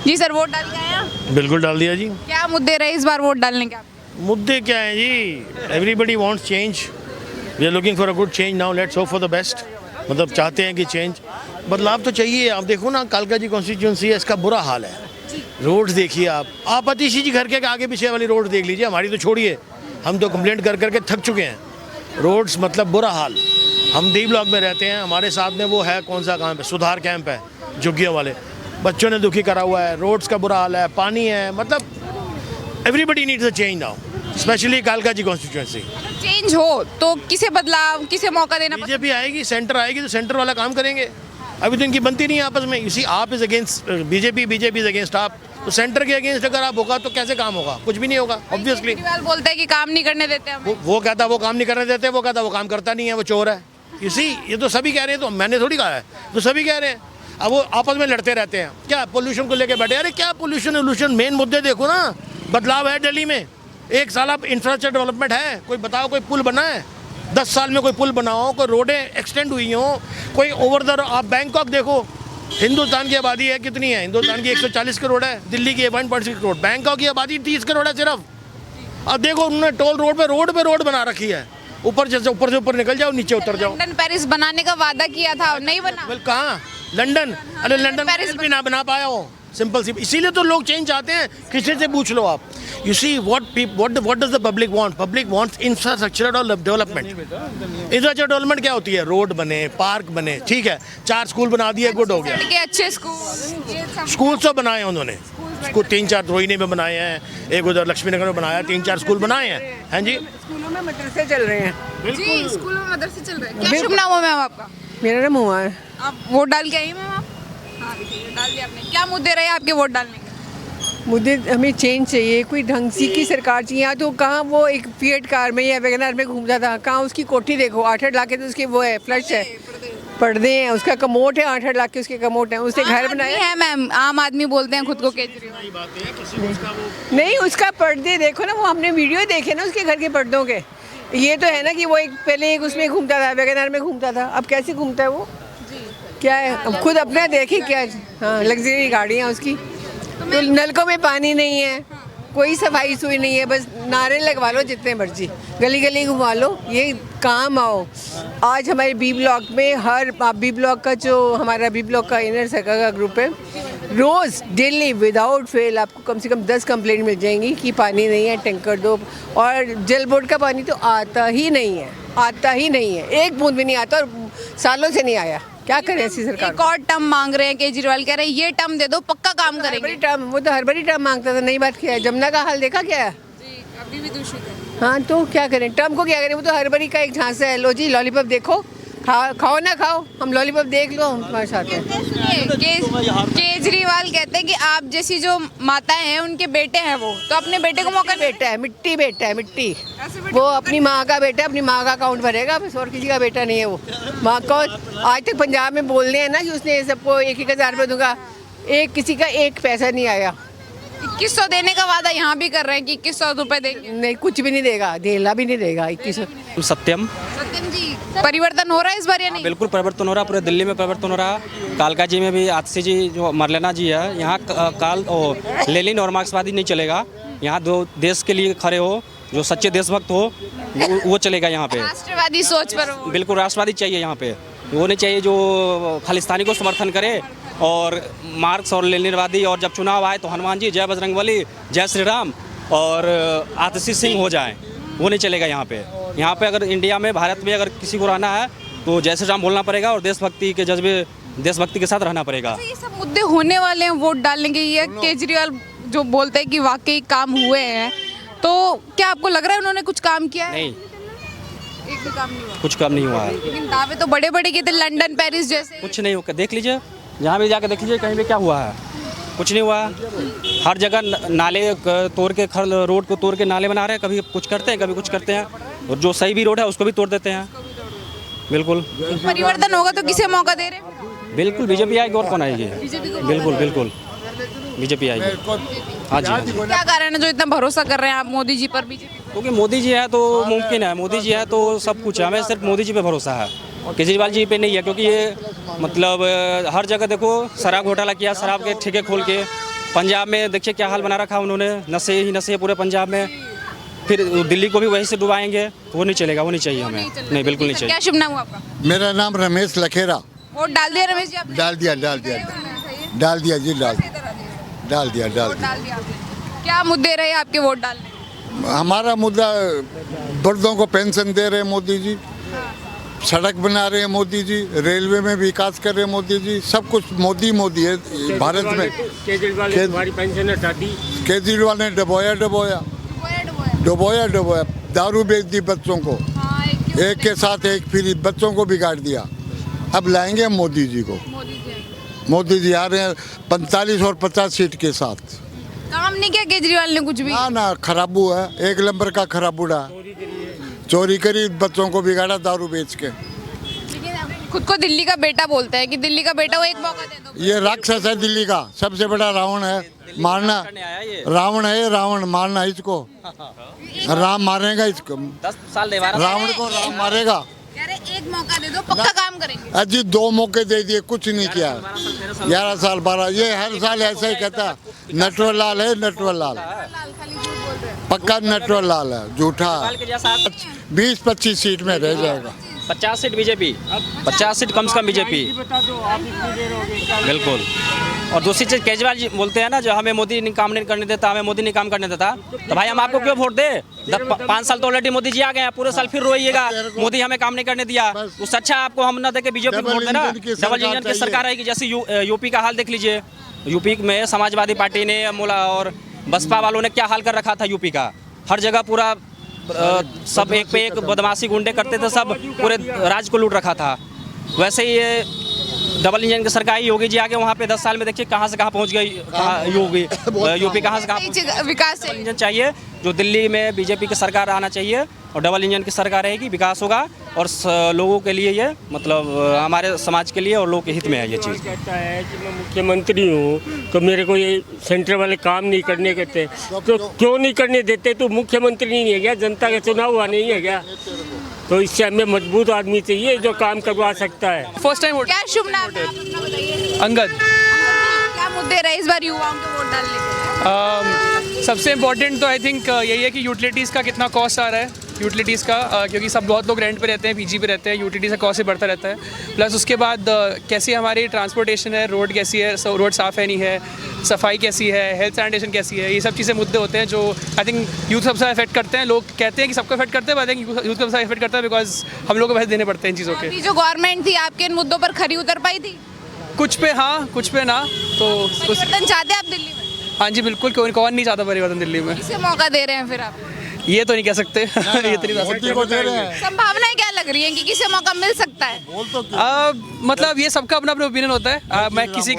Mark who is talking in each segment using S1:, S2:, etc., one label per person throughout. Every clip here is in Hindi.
S1: जी सर, वोट डाल के आए हैं?
S2: बिल्कुल डाल दिया जी।
S1: क्या मुद्दे रहे इस बार वोट डालने के?
S2: मुद्दे क्या हैं जी? Everybody wants change, we are looking for a good change now, let's hope for the best. मतलब चाहते हैं कि चेंज, बदलाव तो चाहिए। आप देखो ना, कालका जी कॉन्स्टिट्यूंसी है, इसका बुरा हाल है। रोड्स देखिए आप अतिशी जी घर के आगे पीछे वाली रोड देख लीजिए, हमारी तो छोड़िए, हम तो कंप्लेंट कर करके थक चुके हैं। रोड्स मतलब बुरा हाल। हम डी ब्लॉक में रहते हैं, हमारे साथ में वो है, कौन सा कैंप है, सुधार कैंप है, झुग्गियों वाले बच्चों ने दुखी करा हुआ है। रोड्स का बुरा हाल है, पानी है, मतलब everybody needs a change now, specially कालका जी कॉन्स्टिट्यूंसी।
S1: चेंज हो तो किसे बदलाव, किसे मौका देना पसंद?
S2: बीजेपी आएगी, सेंटर आएगी तो सेंटर वाला काम करेंगे। अभी तो इनकी बनती नहीं है आपस में। इसी आप is against BJP, BJP is against आप, तो सेंटर के अगेंस्ट अगर आप होगा तो कैसे काम होगा? कुछ भी नहीं होगा ऑब्वियसली।
S1: केजरीवाल बोलते हैं कि काम नहीं करने देते हमें।
S2: वो कहता वो काम नहीं करने देते, वो कहता वो काम करता नहीं है, वो चोर है। इसी ये तो सभी कह रहे हैं, तो मैंने थोड़ी कहा है, तो सभी कह रहे हैं। अब वो आपस में लड़ते रहते हैं। क्या पोल्यूशन को लेके बैठे? अरे क्या पोल्यूशन वोल्यूशन, मेन मुद्दे देखो ना। बदलाव है दिल्ली में, एक साल अब इंफ्रास्ट्रक्चर डेवलपमेंट है, कोई बताओ कोई पुल बना है? 10 साल में कोई पुल बना हो, कोई रोडें एक्सटेंड हुई हो, कोई ओवर द, आप बैंकॉक देखो, हिंदुस्तान की आबादी है कितनी है? हिंदुस्तान की 140 करोड़ है, दिल्ली की 1.6 करोड़, बैंकॉक की आबादी 30 करोड़ है सिर्फ। अब देखो उन्होंने टोल रोड पे रोड बना रखी है, ऊपर से ऊपर निकल जाओ, नीचे उतर जाओ।
S1: लंदन पेरिस बनाने का वादा किया था, नहीं बना।
S2: वेल कहाँ? लंदन? अरे लंदन पेरिस भी ना बना पाया हो, सिंपल सी। इसीलिए तो लोग चेंज चाहते हैं, किसी से पूछ लो आप। You see what does the public want? Public wants infrastructural development. Infrastructure development क्या होती है? रोड बने, पार्क बने, ठीक है, 4 स्कूल बना दिए, गुड हो गया।
S1: के अच्छे स्कूल
S2: स्कूल तो बनाए हैं उन्होंने, स्कूल 3-4 रोहिणी में बनाए हैं, एक उधर लक्ष्मी नगर में बनाया, 3-4 स्कूल बनाए हैं। हाँ जी,
S3: स्कूलों में मदरसे चल रहे हैं।
S1: जी, स्कूलों में मदरसे चल रहे हैं। क्या शुभ नाम है मैम आपका?
S3: मेरा नाम हुआ है।
S1: आप वोट डाल के आई मैम आप? हाँ, देखिए डाल दिया आपने। क्या मुद्दे रहे आपके वोट डालने के?
S3: मुझे हमें चेंज चाहिए, कोई ढंग सी की सरकार चाहिए। यहाँ तो कहाँ वो एक फिएट कार में या वैगनआर में घूमता था, कहाँ उसकी कोठी देखो, 8-8 लाख के तो उसके वो है, फ्लश है, पर्दे हैं, उसका कमोट है, 8-8 लाख के उसके कमोट है, उसने घर बनाया
S1: है। मैम आम आदमी बोलते हैं खुद को केजरीवाल।
S3: नहीं, उसका पर्दे देखो ना, वो हमने वीडियो देखे ना उसके घर के पर्दों के। ये तो है ना कि वो एक पहले एक उसमें घूमता था, वैगनआर में घूमता था, अब कैसे घूमता है वो? क्या है, अब खुद अपना देखे क्या। हाँ, लग्जरी गाड़ियाँ उसकी, तो नलकों में पानी नहीं है, कोई सफाई सुई नहीं है, बस नारे लगवा लो जितने मर्जी, गली गली घुमा लो, ये काम आओ। आज हमारे बी ब्लॉक में हर बी ब्लॉक का जो हमारा बी ब्लॉक का इनर सर्कल का ग्रुप है, रोज़ डेली विदाउट फेल आपको कम से कम 10 कंप्लेंट मिल जाएंगी कि पानी नहीं है, टैंकर दो। और जल बोर्ड का पानी तो आता ही नहीं है, आता ही नहीं है, एक बूंद भी नहीं आता, और सालों से नहीं आया। क्या करें ऐसी सरकार?
S1: एक और टर्म मांग रहे हैं केजरीवाल, कह रहे हैं ये टर्म दे दो, पक्का काम करेंगे।
S3: टर्म, वो तो हर बड़ी टर्म मांगता था, नई बात क्या है? जमुना का हाल देखा क्या है?
S1: अभी भी दूषित है।
S3: हाँ, तो क्या करें, टर्म को क्या करें? वो तो हर बड़ी का एक झांसा है, लो जी लॉलीपॉप देखो, खाओ ना खाओ, हम लॉलीपॉप देख लो, हम तुम्हारे साथ हैं।
S1: केजरीवाल कहते हैं कि आप जैसी जो माताएं हैं उनके बेटे हैं, वो तो अपने बेटे को मौका
S3: बेटा है, मिट्टी बेटा है, मिट्टी। वो अपनी माँ का बेटा, अपनी माँ का अकाउंट भरेगा बस, और किसी का बेटा नहीं है वो। माँ को आज तक पंजाब में बोलने हैं ना कि उसने सबको 1,000 रुपये दूंगा, किसी का 1 पैसा नहीं आया।
S1: 2100 देने का वादा यहाँ भी कर रहे हैं कि 2100 रुपए देंगे।
S3: नहीं, कुछ भी नहीं देगा, धेला भी नहीं देगा 2100।
S4: सत्यम
S1: जी, परिवर्तन हो रहा है इस बार या नहीं?
S4: बिल्कुल परिवर्तन हो रहा है, पूरे दिल्ली में परिवर्तन हो रहा है। कालका जी में भी आतिशी जी जो मरलेना जी है, यहाँ लेनिन और मार्क्सवादी नहीं चलेगा। यहाँ दो देश के लिए खड़े हो, जो सच्चे देशभक्त हो, वो चलेगा यहाँ पे।
S1: राष्ट्रवादी सोच पर हो।
S4: बिल्कुल राष्ट्रवादी चाहिए यहाँ पे, वो नहीं चाहिए जो खालिस्तानी को समर्थन करे और मार्क्स और लेनिनवादी। और जब चुनाव आए तो हनुमान जी, जय बजरंगबली, जय श्री राम और आतिशी सिंह हो जाए, वो नहीं चलेगा यहाँ पे। यहाँ पे अगर इंडिया में, भारत में अगर किसी को रहना है तो जय श्री राम बोलना पड़ेगा और देशभक्ति के जज्बे, देशभक्ति के साथ रहना पड़ेगा।
S1: ये सब मुद्दे होने वाले हैं वोट डालने के। ये केजरीवाल जो बोलते हैं कि वाकई काम हुए हैं, तो क्या आपको लग रहा है उन्होंने कुछ काम किया है?
S4: नहीं,
S1: एक भी काम नहीं हुआ।
S4: कुछ कम नहीं हुआ है।
S1: लेकिन दावे तो बड़े बड़े किए थे, लंदन पेरिस जैसे।
S4: कुछ नहीं हुआ, देख लीजिए, जहाँ भी जाकर देख लीजिए, कहीं भी क्या हुआ है, कुछ नहीं हुआ। हर जगह नाले तोड़ के, रोड को तोड़ के नाले बना रहे हैं, कभी कुछ करते हैं, कभी कुछ करते हैं, और जो सही भी रोड है उसको भी तोड़ देते हैं। बिल्कुल
S1: परिवर्तन होगा तो किसे मौका दे रहे हैं?
S4: बिल्कुल बीजेपी आएगी, और कौन आएगी? बिल्कुल बिल्कुल बीजेपी आएगी। हाँ जी।
S1: क्या कारण है जो इतना भरोसा कर रहे हैं आप मोदी जी पर? बीजेपी
S4: क्योंकि मोदी जी है तो मुमकिन है, मोदी जी है तो सब कुछ है, हमें सिर्फ मोदी जी पे भरोसा है, केजरीवाल जी पे नहीं है। क्योंकि ये मतलब हर जगह देखो, शराब घोटाला किया, शराब के ठेके खोल के, पंजाब में देखिए क्या हाल बना रखा उन्होंने, नशे ही नशे पूरे पंजाब में। फिर दिल्ली को भी वहीं से डुबाएंगे, तो वो नहीं चलेगा, वो नहीं चाहिए हमें, नहीं बिल्कुल नहीं चाहिए।
S1: क्या शुभ नाम हुआ आपका?
S5: मेरा नाम रमेश लखेरा।
S1: वोट डाल दिया रमेश जी आपने?
S5: डाल दिया डाल दिया
S1: सही
S5: डाल दिया जी डाल
S1: है?
S5: डाल दिया डाल
S1: वोट
S5: दिया।
S1: डाल दिया आपने। क्या मुद्दे रहे आपके वोट डालने?
S5: हमारा मुद्दा वृद्धों को पेंशन दे रहे हैं मोदी जी, सड़क बना रहे हैं मोदी जी, रेलवे में विकास कर रहे हैं मोदी जी, सब कुछ मोदी मोदी है भारत में।
S6: केजरीवाल ने हमारी पेंशन हटा दी।
S5: केजरीवाल ने डबोया डबोया डबोया डबोया, दारू बेच दी बच्चों को,
S1: हाँ,
S5: एक के साथ एक फ्री, बच्चों को बिगाड़ दिया। अब लाएंगे हम मोदी जी को। मोदी जी आ रहे हैं 45 और 50 सीट के साथ।
S1: काम नहीं किया केजरीवाल ने कुछ भी?
S5: ना ना, खराबू है, एक नंबर का खराबूड़ा। चोरी करी, बच्चों को बिगाड़ा दारू बेच के।
S1: लेकिन खुद को दिल्ली का बेटा बोलते हैं कि दिल्ली का बेटा वो एक मौका दे दो।
S5: ये राक्षस है दिल्ली का, सबसे बड़ा रावण है, मारना रावण है, रावण मारना इसको, राम मारेगा इसको,
S4: 10 साल दे
S5: रावण को राम मारेगा।
S1: अरे एक मौका दे दो, पक्का काम करेंगे।
S5: अजी 2 मौके दे दिए, कुछ नहीं किया। 11 साल 12, ये हर साल ऐसा ही कहता, नटवर लाल है, नटवर लाल, पक्का नटवर लाल है, झूठा। 20-25 सीट में रह जाएगा।
S4: 50 सीट बीजेपी, 50 सीट कम से कम बीजेपी, बिल्कुल। और दूसरी चीज़ केजरीवाल जी बोलते हैं ना, जो हमें मोदी काम नहीं करने देता, हमें मोदी नहीं काम करने देता, तो भाई हम आपको क्यों वोट दे? 5 साल तो ऑलरेडी मोदी जी आ गए हैं, पूरे साल फिर रोइएगा मोदी हमें काम नहीं करने दिया। उससे अच्छा आपको हम ना देके बीजेपी को वोट देना। डबल इंजन की सरकार रहेगी। जैसे यूपी का हाल देख लीजिए, यूपी में समाजवादी पार्टी ने और बसपा वालों ने क्या हाल कर रखा था यूपी का। हर जगह पूरा सब एक पे एक बदमाशी गुंडे करते थे, सब पूरे राज्य को लूट रखा था। वैसे ही ये डबल इंजन की सरकार योगी जी आगे वहाँ पे 10 साल में देखिए कहाँ से कहाँ पहुँच गई योगी, यूपी कहाँ से कहाँ।
S1: विकास
S4: डबल इंजन चाहिए, जो दिल्ली में बीजेपी की सरकार आना चाहिए और डबल इंजन की सरकार रहेगी, विकास होगा और लोगों के लिए ये मतलब हमारे समाज के लिए और लोगों के हित में है ये चीज़।
S6: कहता है कि मैं मुख्यमंत्री हूँ तो मेरे को ये सेंटर वाले काम नहीं करने देते, तो क्यों नहीं करने देते? तो मुख्यमंत्री नहीं है क्या? जनता का चुनाव हुआ नहीं है क्या? तो इससे हमें मजबूत आदमी चाहिए जो काम करवा सकता है।
S7: First time vote.
S1: क्या शुभ नाम है आप अपना बताइए?
S7: अंगद।
S1: क्या मुद्दे रहे इस बार युवाओं के वोट डालने के?
S7: सबसे इम्पोर्टेंट तो आई थिंक यही है कि यूटिलिटीज़ का कितना कॉस्ट आ रहा है, यूटिलिटीज़ का, क्योंकि सब बहुत लोग रेंट पे रहते हैं, पीजी पे रहते हैं, यूटिलिटीज़ का कॉस्ट ही बढ़ता रहता है। प्लस उसके बाद कैसी हमारी ट्रांसपोर्टेशन है, रोड कैसी है, रोड साफ़ है नहीं है, सफाई कैसी है, हेल्थ सैनिटेशन कैसी है, ये सब चीज़ें मुद्दे होते हैं जो आई थिंक यूथ सबसे इफेक्ट करते हैं। लोग कहते हैं कि सबको इफेक्ट करते हैं, बट आई थिंक यूथ को सबसे इफेक्ट करता है बिकॉज हम लोग को पैसे देने पड़ते हैं इन चीज़ों के।
S1: अभी जो गवर्नमेंट थी आपके इन मुद्दों पर खरी उतर पाई थी?
S7: कुछ पे हाँ, कुछ पे ना। तो
S1: परिवर्तन चाहते हैं आप दिल्ली में?
S7: हाँ जी बिल्कुल, कौन नहीं चाहता परिवर्तन दिल्ली में।
S1: किसे मौका दे रहे हैं फिर आप?
S7: ये तो नहीं कह सकते। ये तो नहीं बता
S5: मोदी को दे रहे हैं।
S1: संभावनाएं क्या लग रही हैं कि किसे मौका मिल सकता है?
S7: मतलब ये सबका अपना अपना ओपिनियन होता है। मैं किसी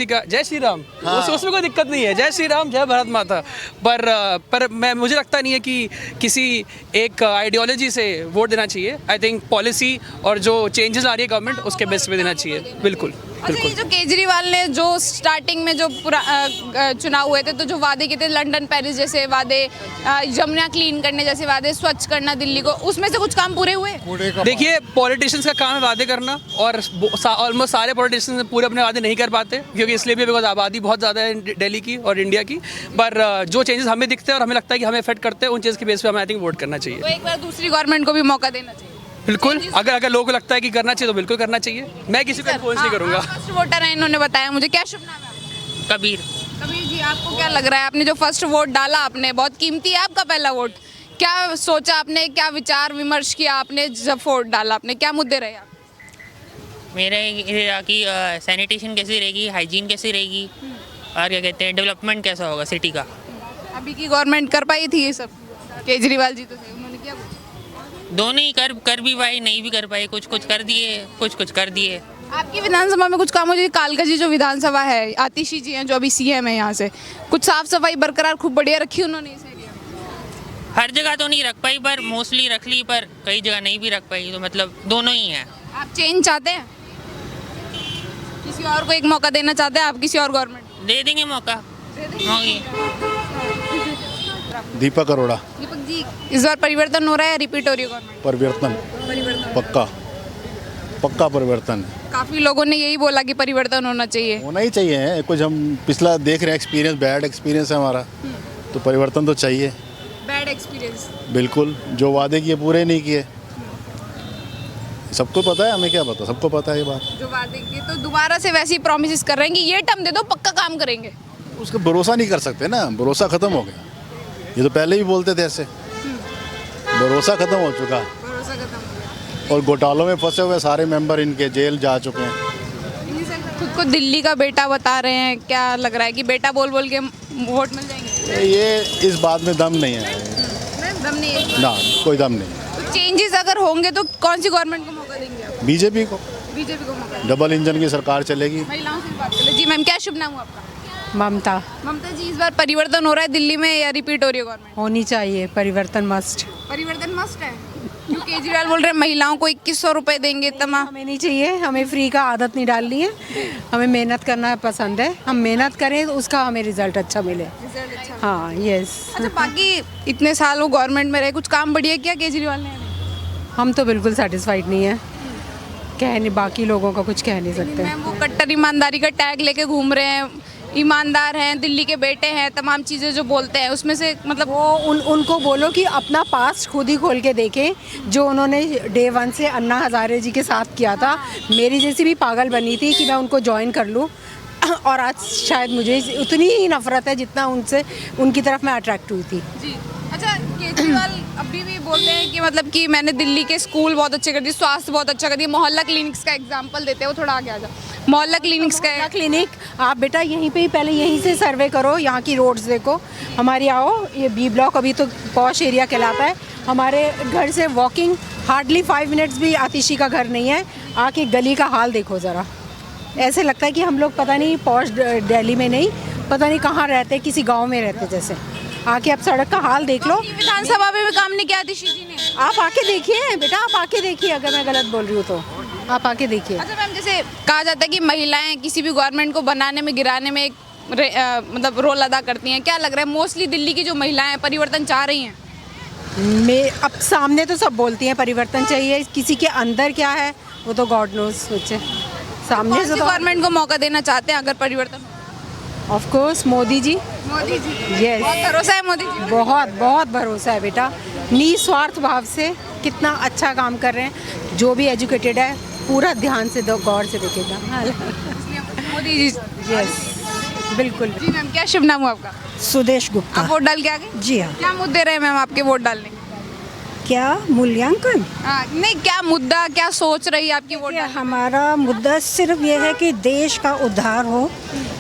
S7: का जय श्री राम, उसमें कोई दिक्कत नहीं है, जय श्री राम, जय भारत माता। पर मुझे लगता नहीं है कि किसी एक आइडियोलॉजी से वोट देना चाहिए। आई थिंक पॉलिसी और जो चेंजेस आ रही है गवर्नमेंट, उसके बेस पे देना चाहिए। बिल्कुल
S1: अच्छा, ये जो केजरीवाल ने जो स्टार्टिंग में जो चुनाव हुए थे तो जो वादे किए थे, लंदन पेरिस जैसे वादे, यमुना क्लीन करने जैसे वादे, स्वच्छ करना दिल्ली को, उसमें से कुछ काम पूरे हुए?
S7: देखिए, पॉलिटिशियंस का काम है वादे करना, और ऑलमोस्ट सारे पॉलिटिशियंस पूरे अपने वादे नहीं कर पाते, क्योंकि इसलिए भी बिकॉज आबादी बहुत ज़्यादा है दिल्ली की और इंडिया की। पर जो चेंजेस हमें दिखते हैं और हमें लगता है कि हमें इफेक्ट करते हैं, उन चीज़ के बेस पे हमें आई थिंक वोट करना चाहिए।
S1: तो एक बार दूसरी गवर्नमेंट को भी मौका देना चाहिए।
S7: बिल्कुल, अगर लोगों को लगता है कि करना चाहिए तो बिल्कुल करना चाहिए। मैं किसी को इन्फ्लुएंस नहीं करूँगा।
S1: फर्स्ट वोटर है, इन्होंने बताया मुझे। क्या शुभ नाम है आपका?
S8: कबीर।
S1: कबीर जी, आपको क्या लग रहा है, आपने जो फर्स्ट वोट डाला, आपने बहुत कीमती है आपका पहला वोट, क्या सोचा आपने, क्या विचार विमर्श किया आपने जब वोट डाला आपने, क्या मुद्दे रहे आप?
S8: मेरा ये कि सैनिटेशन कैसी रहेगी, हाइजीन कैसी रहेगी, और क्या कहते हैं डेवलपमेंट कैसा होगा सिटी का।
S1: अभी की गवर्नमेंट कर पाई थी ये सब? केजरीवाल जी तो थे, उन्होंने क्या बोला?
S8: दोनों ही कर भी पाए, नहीं भी कर पाए, कुछ कर दिए, कुछ कर दिए।
S1: आपकी विधानसभा में कुछ काम हो, जैसे कालका जी जो विधानसभा है, आतिशी जी हैं जो अभी सीएम है यहाँ से, कुछ साफ सफाई बरकरार खूब बढ़िया रखी उन्होंने इस एरिया में?
S8: हर जगह तो नहीं रख पाई, पर मोस्टली रख ली, पर कई जगह नहीं भी रख पाई, तो मतलब दोनों ही हैं।
S1: आप चेंज चाहते हैं? किसी और को एक मौका देना चाहते हैं आप, किसी और गवर्नमेंट?
S8: दे देंगे मौका। होगी।
S9: दीपक अरोड़ा।
S1: दीपक जी, इस बार परिवर्तन हो रहा है, रिपीट हो रही है गवर्नमेंट?
S9: परिवर्तन पक्का परिवर्तन।
S1: काफ़ी लोगों ने यही बोला कि परिवर्तन होना चाहिए।
S9: होना ही चाहिए है कुछ। हम पिछला देख रहे हैं एक्सपीरियंस, बैड एक्सपीरियंस है हमारा, तो परिवर्तन तो चाहिए।
S1: Bad experience.
S9: बिल्कुल, जो वादे किए पूरे नहीं किए। सबको पता है, हमें क्या पता, सबको पता है ये बात।
S1: जो वादे किए तो दोबारा से वैसी प्रॉमिसेस कर रहे हैं कि ये टर्म दे दो पक्का काम करेंगे।
S9: उसका भरोसा नहीं कर सकते ना, भरोसा ख़त्म हो गया। ये तो पहले ही बोलते थे ऐसे, भरोसा ख़त्म हो चुका।
S1: भरोसा खत्म।
S9: और घोटालों में फंसे हुए सारे मेंबर इनके जेल जा चुके हैं।
S1: खुद को दिल्ली का बेटा बता रहे हैं, क्या लग रहा है कि बेटा बोल बोल के वोट मिल जाएंगे?
S9: ये इस बात में दम नहीं है
S1: दम नहीं है।
S9: ना, कोई दम नहीं।
S1: तो चेंजेस अगर होंगे तो कौन सी गवर्नमेंट को मौका देंगे आप?
S9: बीजेपी को,
S1: बीजेपी को मौका।
S9: डबल इंजन की सरकार चलेगी।
S1: महिलाओं से बात कर ले। जी मैम, क्या शुभ नाम हुआ आपका?
S3: ममता।
S1: ममता जी, इस बार परिवर्तन हो रहा है दिल्ली में या रिपीट हो रही है गवर्नमेंट?
S3: होनी चाहिए, परिवर्तन मस्ट।
S1: परिवर्तन मस्ट है क्यों? केजरीवाल बोल रहे हैं महिलाओं को 2100 रुपए देंगे तमाम।
S3: हमें नहीं चाहिए, हमें फ्री का आदत नहीं डालनी है, हमें मेहनत करना पसंद है। हम मेहनत करें तो उसका हमें रिजल्ट अच्छा मिले। हाँ, यस।
S1: अच्छा, बाकी इतने साल वो गवर्नमेंट में रहे, कुछ काम बढ़िया किया केजरीवाल ने?
S3: हम तो बिल्कुल सेटिस्फाइड नहीं है, कह नहीं, बाकी लोगों का कुछ कह नहीं सकते।
S1: मैम, वो कट्टर ईमानदारी का टैग लेके घूम रहे हैं, ईमानदार हैं, दिल्ली के बेटे हैं, तमाम चीज़ें जो बोलते हैं उसमें से मतलब
S3: वो उनको बोलो कि अपना पास्ट खुद ही खोल के देखें। जो उन्होंने डे 1 से अन्ना हज़ारे जी के साथ किया था, मेरी जैसी भी पागल बनी थी कि मैं उनको ज्वाइन कर लूँ, और आज शायद मुझे उतनी ही नफरत है जितना उनसे, उनकी तरफ मैं अट्रैक्ट हुई थी।
S1: जी। अच्छा, केजरीवाल अभी भी बोलते हैं कि मतलब कि मैंने दिल्ली के स्कूल बहुत अच्छे कर दिए, स्वास्थ्य बहुत अच्छा कर दिया। मोहल्ला क्लिनिक्स का एग्जांपल देते हैं, वो थोड़ा आगे आ जाओ। मोहल्ला क्लिनिक्स का
S3: मोहल्ला क्लिनिक, आप बेटा यहीं पे ही पहले यहीं से सर्वे करो, यहाँ की रोड्स देखो। हमारी आओ, ये बी ब्लॉक अभी तो पॉश एरिया कहलाता है। हमारे घर से वॉकिंग हार्डली 5 मिनट्स भी आतिशी का घर नहीं है। आके गली का हाल देखो ज़रा, ऐसे लगता है कि हम लोग पता नहीं पॉश दिल्ली में नहीं, पता नहीं कहाँ रहते, किसी गाँव में रहते जैसे। आके आप सड़क का हाल देख लो।
S1: विधानसभा में भी काम नहीं किया आतिशी जी ने।
S3: आप आके देखिए बेटा, आप आके देखिए, अगर मैं गलत बोल रही हूँ तो आप आके देखिए।
S1: अच्छा मैम, जैसे कहा जाता है कि महिलाएं किसी भी गवर्नमेंट को बनाने में, गिराने में एक मतलब रोल अदा करती हैं, क्या लग रहा है मोस्टली दिल्ली की जो महिलाएं हैं परिवर्तन चाह रही हैं?
S3: मैं अब सामने तो सब बोलती हैं परिवर्तन चाहिए, किसी के अंदर क्या है वो तो गॉड नोज। सोचे सामने से तो
S1: गवर्नमेंट को मौका देना चाहते हैं अगर परिवर्तन?
S3: Of course Modi ji.
S1: Modi ji,
S3: yes,
S1: बहुत भरोसा है मोदी जी?
S3: बहुत बहुत भरोसा है बेटा, निस्वार्थ भाव से कितना अच्छा काम कर रहे हैं। जो भी एजुकेटेड है पूरा ध्यान से गौर से देखेगा।
S1: मोदी जी,
S3: यस बिल्कुल।
S1: जी मैम, क्या शुभ नाम हुआ आपका?
S10: सुदेश गुप्ता।
S1: आप वोट डाल के आ गए?
S10: जी हाँ।
S1: क्या मुद्दे रहे मैम आपके वोट डालने के?
S10: क्या मूल्यांकन?
S1: नहीं, क्या मुद्दा, क्या सोच रही है आपकी वोट?
S10: हमारा मुद्दा सिर्फ ये है कि देश का उद्धार हो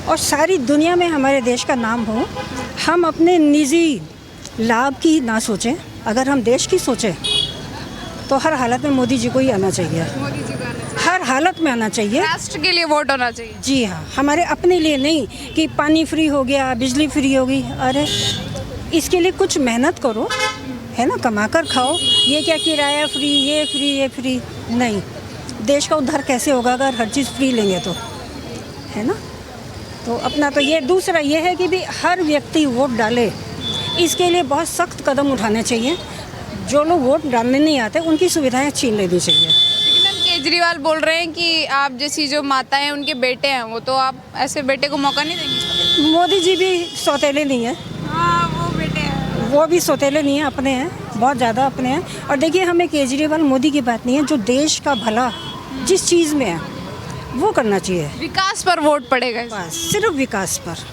S10: और सारी दुनिया में हमारे देश का नाम हो। हम अपने निजी लाभ की ना सोचें, अगर हम देश की सोचें तो हर हालत में मोदी जी को ही आना चाहिए।
S1: मोदी जी को आना चाहिए,
S10: हर हालत में आना चाहिए।
S1: राष्ट्र के लिए वोट होना चाहिए।
S10: जी हाँ, हमारे अपने लिए नहीं कि पानी फ्री हो गया, बिजली फ्री हो गई। अरे इसके लिए कुछ मेहनत करो, है ना, कमा कर खाओ। ये क्या किराया फ्री, ये फ्री, ये फ्री नहीं। देश का उद्धार कैसे होगा अगर हर चीज़ फ्री लेंगे तो, है ना। तो अपना तो ये, दूसरा ये है कि भी हर व्यक्ति वोट डाले, इसके लिए बहुत सख्त कदम उठाने चाहिए। जो लोग वोट डालने नहीं आते उनकी सुविधाएं छीन लेनी चाहिए।
S1: लेकिन मैम, केजरीवाल बोल रहे हैं कि आप जैसी जो माताएं हैं उनके बेटे हैं, वो तो आप ऐसे बेटे को मौका नहीं देंगे?
S10: मोदी जी भी सौतेले नहीं है।
S1: हाँ, वो बेटे हैं,
S10: वो भी सौतेले नहीं हैं, अपने हैं, बहुत ज़्यादा अपने हैं। और देखिए, हमें केजरीवाल मोदी की बात नहीं है, जो देश का भला जिस चीज़ में है वो करना चाहिए।
S1: विकास पर वोट पड़ेगा।
S10: बस सिर्फ विकास पर।